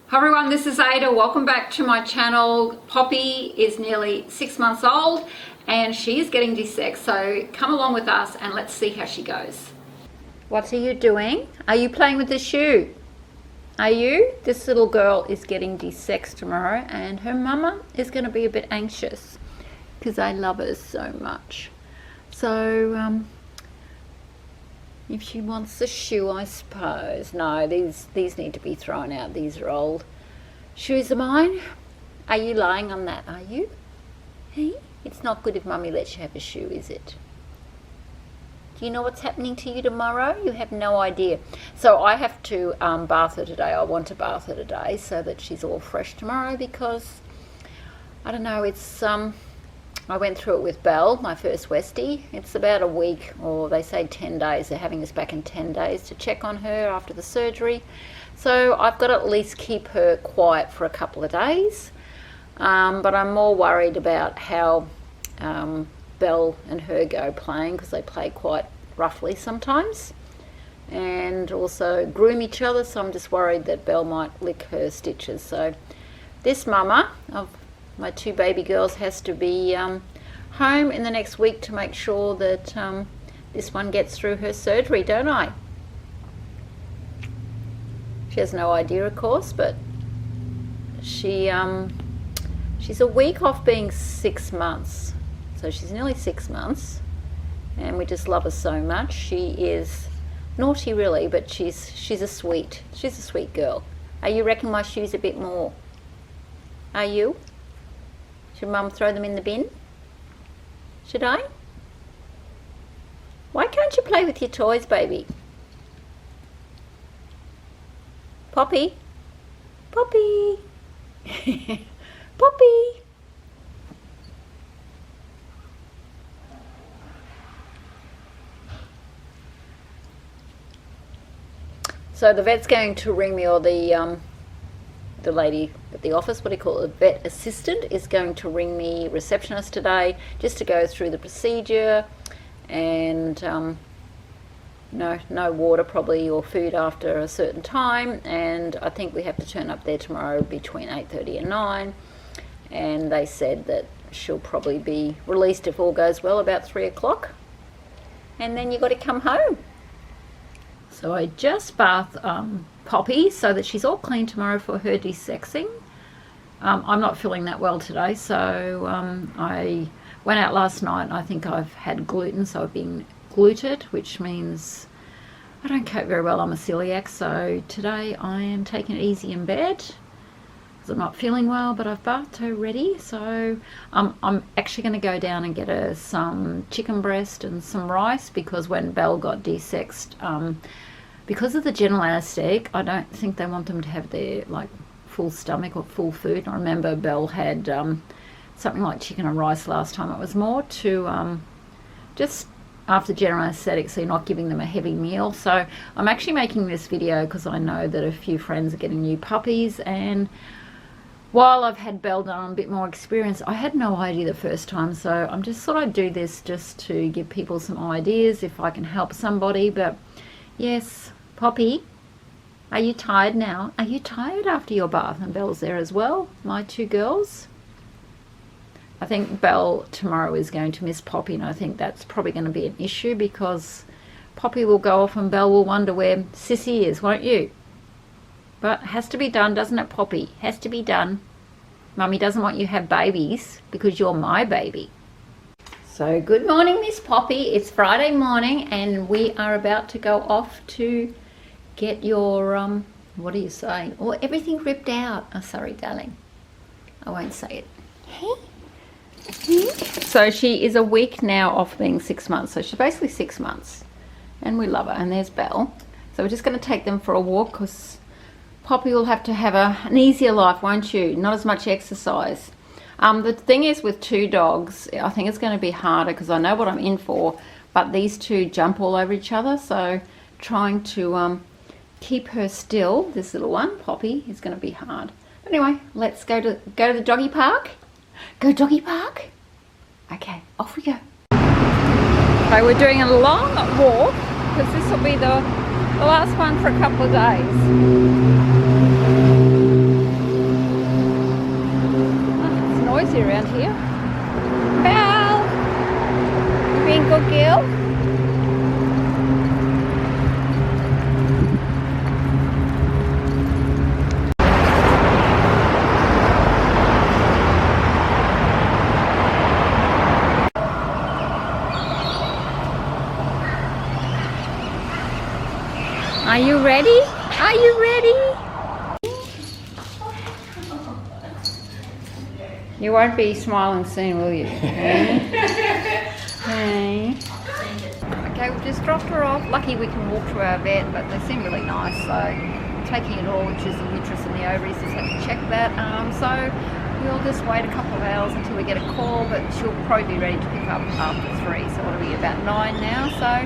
Hi everyone, this is Ada. Welcome back to my channel. Poppy is nearly 6 months old and she is getting desexed, so come along with us and let's see how she goes. What are you doing? Are you playing with the shoe? Are you? This little girl is getting desexed tomorrow and her mama is going to be a bit anxious because I love her so much. So if she wants the shoe, I suppose. No, these need to be thrown out. These are old. Shoes are mine. Are you lying on that, are you? Hey? It's not good if Mummy lets you have a shoe, is it? Do you know what's happening to you tomorrow? You have no idea. So I have to bath her today. I want to bath her today so that she's all fresh tomorrow because, I don't know, it's... I went through it with Belle, my first Westie. It's about a week, or they say 10 days. They're having us back in 10 days to check on her after the surgery. So I've got to at least keep her quiet for a couple of days. But I'm more worried about how Belle and her go playing, because they play quite roughly sometimes. And also groom each other, so I'm just worried that Belle might lick her stitches. So this mama of my two baby girls has to be home in the next week to make sure that this one gets through her surgery, don't I? She has no idea, of course, but she's a week off being 6 months. So she's nearly 6 months, and we just love her so much. She is naughty, really, but she's a sweet girl. Are you wrecking my shoes a bit more? Are you? Should Mum throw them in the bin? Should I? Why can't you play with your toys, baby? Poppy? Poppy? Poppy? So the vet's going to ring me, or the lady at the office, what do you call it, the vet assistant, is going to ring me, receptionist, today, just to go through the procedure. And no water probably, or food after a certain time. And I think we have to turn up there tomorrow between 8:30 and 9. And they said that she'll probably be released, if all goes well, about 3 o'clock. And then you got to come home. So I just bathed Poppy so that she's all clean tomorrow for her desexing. I'm not feeling that well today, so I went out last night and I think I've had gluten, so I've been gluted, which means I don't cope very well. I'm a celiac, so today I am taking it easy in bed because I'm not feeling well, but I've bathed her ready. So I'm actually going to go down and get her some chicken breast and some rice, because when Belle got desexed, because of the general anaesthetic, I don't think they want them to have their full stomach or full food. I remember Belle had something like chicken and rice last time. It was more to just after general anaesthetic, so you're not giving them a heavy meal. So I'm actually making this video because I know that a few friends are getting new puppies, and while I've had Belle done a bit more experience, I had no idea the first time. So I'm just thought I'd do this just to give people some ideas if I can help somebody. But yes, Poppy, are you tired now? Are you tired after your bath? And Belle's there as well, my two girls. I think Belle tomorrow is going to miss Poppy, and I think that's probably going to be an issue because Poppy will go off and Belle will wonder where Sissy is, won't you? But it has to be done, doesn't it, Poppy? Has to be done. Mummy doesn't want you to have babies because you're my baby. So good morning, Miss Poppy. It's Friday morning and we are about to go off to get your, what do you say? Oh, everything ripped out. Oh, sorry, darling. I won't say it. So she is a week now off being 6 months. So she's basically 6 months. And we love her. And there's Belle. So we're just going to take them for a walk because Poppy will have to have an easier life, won't you? Not as much exercise. The thing is with two dogs, I think it's going to be harder because I know what I'm in for. But these two jump all over each other. So trying to keep her still, this little one, Poppy, is going to be hard. But anyway, let's go to the doggy park. Go doggy park. Okay, off we go. Okay, we're doing a long walk because this will be the last one for a couple of days. noisy around here. Belle! You being a good girl? Are you ready? Are you ready? You won't be smiling soon, will you? Hey. Okay, we've just dropped her off. Lucky we can walk to our vet, but they seem really nice. So taking it all, which is the uterus and the ovaries, just have to check that. So we'll just wait a couple of hours until we get a call, but she'll probably be ready to pick up after 3. So it'll be about 9 now. So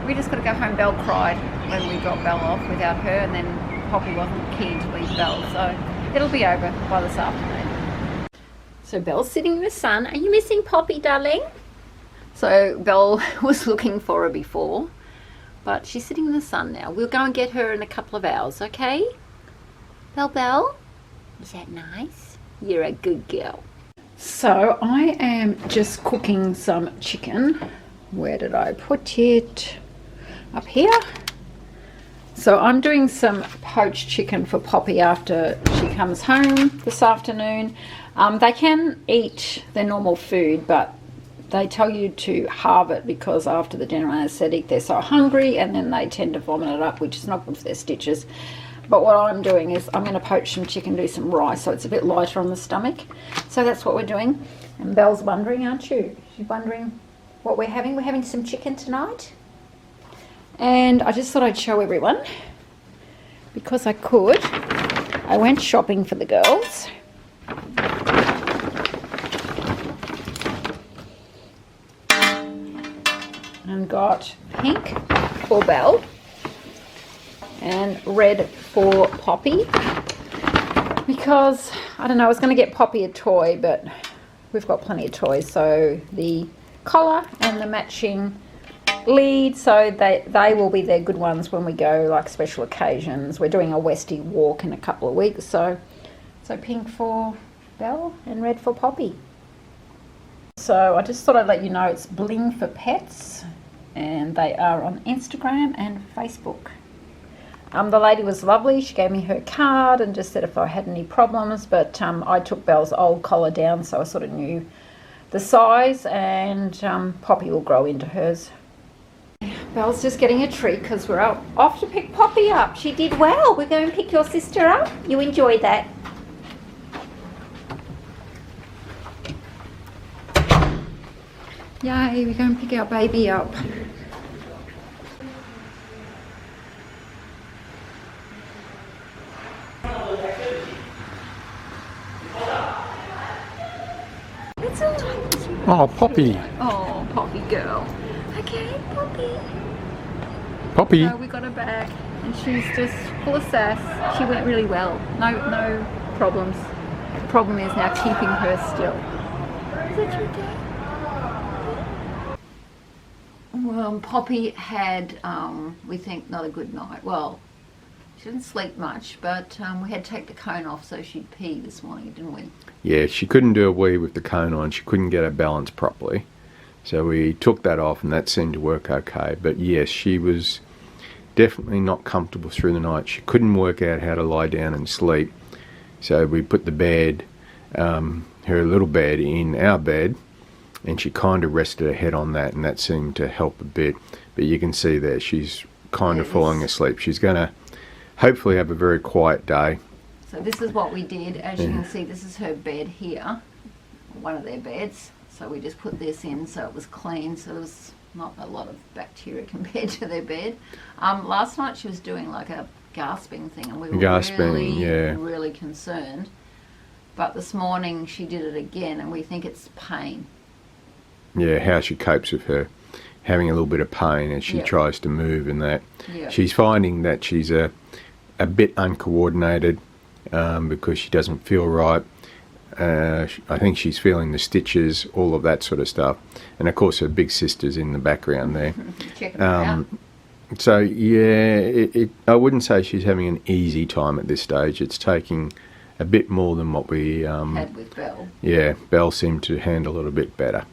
we just got to go home. Belle cried when we dropped Belle off without her, and then Poppy wasn't keen to leave Belle. So it'll be over by this afternoon. So Belle's sitting in the sun. Are you missing Poppy, darling? So Belle was looking for her before, but she's sitting in the sun now. We'll go and get her in a couple of hours, okay? Belle? Is that nice? You're a good girl. So I am just cooking some chicken. Where did I put it? Up here. So I'm doing some poached chicken for Poppy after she comes home this afternoon. They can eat their normal food, but they tell you to halve it because after the general anaesthetic they're so hungry and then they tend to vomit it up, which is not good for their stitches. But what I'm doing is I'm going to poach some chicken, do some rice, so it's a bit lighter on the stomach. So that's what we're doing. And Belle's wondering, aren't you? She's wondering what we're having. We're having some chicken tonight. And I just thought I'd show everyone, because I could. I went shopping for the girls. And got pink for Belle and red for Poppy, because I don't know, I was going to get Poppy a toy, but we've got plenty of toys. So the collar and the matching lead, so they will be their good ones when we go like special occasions. We're doing a Westie walk in a couple of weeks, so pink for Belle and red for Poppy. So I just thought I'd let you know it's Bling for Pets, and they are on Instagram and Facebook. The lady was lovely. She gave me her card and just said if I had any problems, but I took Belle's old collar down, so I sort of knew the size, and Poppy will grow into hers. Belle's just getting a treat because we're off to pick Poppy up. She did well. We're going to pick your sister up. You enjoyed that? Yay, we're going to pick our baby up. It's all right. Oh, Poppy. Oh, Poppy girl. Okay, Poppy. Poppy. So we got her back and she's just full of sass. She went really well. No problems. The problem is now keeping her still. Is that your dad? Well, Poppy had, we think, not a good night. Well, she didn't sleep much, but we had to take the cone off so she'd pee this morning, didn't we? Yeah, she couldn't do a wee with the cone on. She couldn't get her balance properly. So we took that off and that seemed to work okay. But yes, she was definitely not comfortable through the night. She couldn't work out how to lie down and sleep. So we put the bed, her little bed, in our bed, and she kind of rested her head on that, and that seemed to help a bit. But you can see there, she's kind of falling asleep. She's going to hopefully have a very quiet day. So this is what we did. As you can see, this is her bed here, one of their beds. So we just put this in so it was clean, so there was not a lot of bacteria compared to their bed. Last night she was doing like a gasping thing, and we were really concerned. But this morning she did it again, and we think it's pain. Yeah, how she copes with her having a little bit of pain as she tries to move and that. She's finding that she's a bit uncoordinated because she doesn't feel right. I think she's feeling the stitches, all of that sort of stuff. And of course her big sister's in the background there. Checking her out. So yeah, I wouldn't say she's having an easy time at this stage. It's taking a bit more than what we Had with Belle. yeah, Belle seemed to handle it a bit better.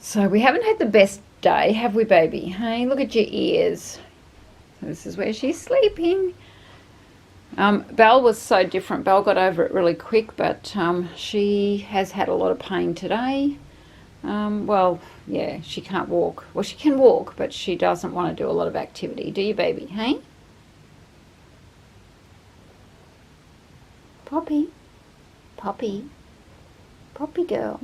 So we haven't had the best day, have we, baby? Hey, look at your ears. This is where she's sleeping. Belle was so different. Belle got over it really quick, but she has had a lot of pain today. Well, yeah, she can't walk. Well, she can walk, but she doesn't want to do a lot of activity. Do you, baby? Hey? Poppy. Poppy. Poppy girl.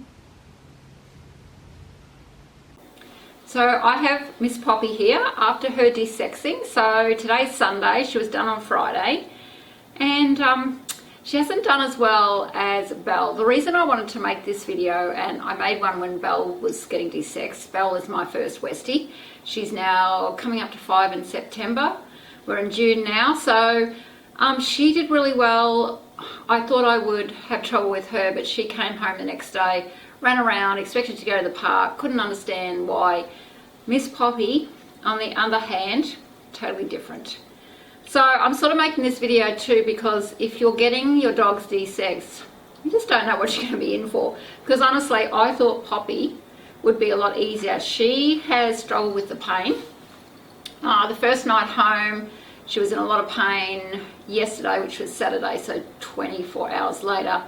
So I have Miss Poppy here after her desexing. So today's Sunday. She was done on Friday. And she hasn't done as well as Belle. The reason I wanted to make this video, and I made one when Belle was getting desexed. Belle is my first Westie. She's now coming up to 5 in September. We're in June now. So she did really well. I thought I would have trouble with her, but she came home the next day, ran around, expected to go to the park, couldn't understand why. Miss Poppy, on the other hand, totally different. So I'm sort of making this video too because if you're getting your dogs desexed, you just don't know what you're going to be in for. Because honestly, I thought Poppy would be a lot easier. She has struggled with the pain. The first night home, she was in a lot of pain. Yesterday, which was Saturday, so 24 hours later,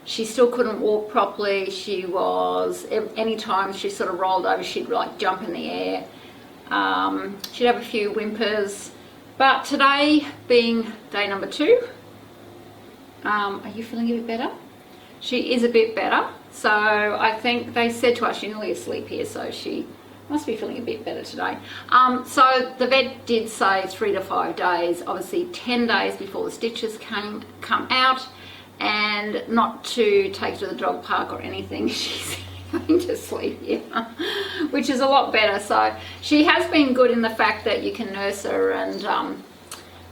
she still couldn't walk properly. She was, anytime she sort of rolled over, she'd like jump in the air. She'd have a few whimpers. But today, being day number 2, are you feeling a bit better? She is a bit better. So I think they said to us, she's nearly asleep here, so she must be feeling a bit better today. So the vet did say 3 to 5 days, obviously 10 days before the stitches come out, and not to take her to the dog park or anything. She's going to sleep here, which is a lot better. So she has been good in the fact that you can nurse her and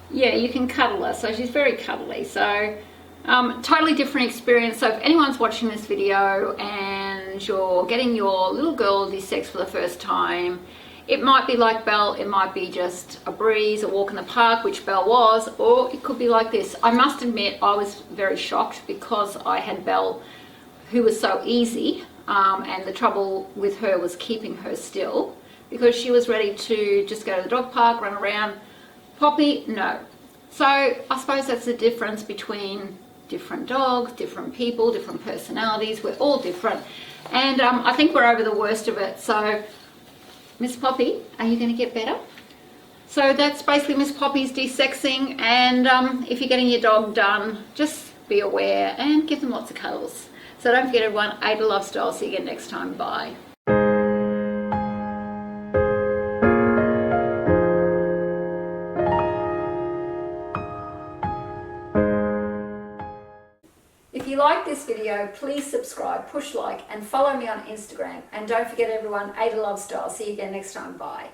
yeah, you can cuddle her. So she's very cuddly. So totally different experience. So if anyone's watching this video and you're getting your little girl desexed for the first time, it might be like Belle, it might be just a breeze, a walk in the park, which Belle was, or it could be like this. I must admit I was very shocked because I had Belle, who was so easy, and the trouble with her was keeping her still because she was ready to just go to the dog park, run around. Poppy, no. So I suppose that's the difference between different dogs, different people, different personalities. We're all different. And I think we're over the worst of it. So Miss Poppy, are you going to get better? So that's basically Miss Poppy's desexing. And if you're getting your dog done, just be aware and give them lots of cuddles. So don't forget everyone, Ada Loves Style. See you again next time. Bye. If you like this video, please subscribe, push like, and follow me on Instagram. And don't forget everyone, Ada Loves Style. See you again next time. Bye.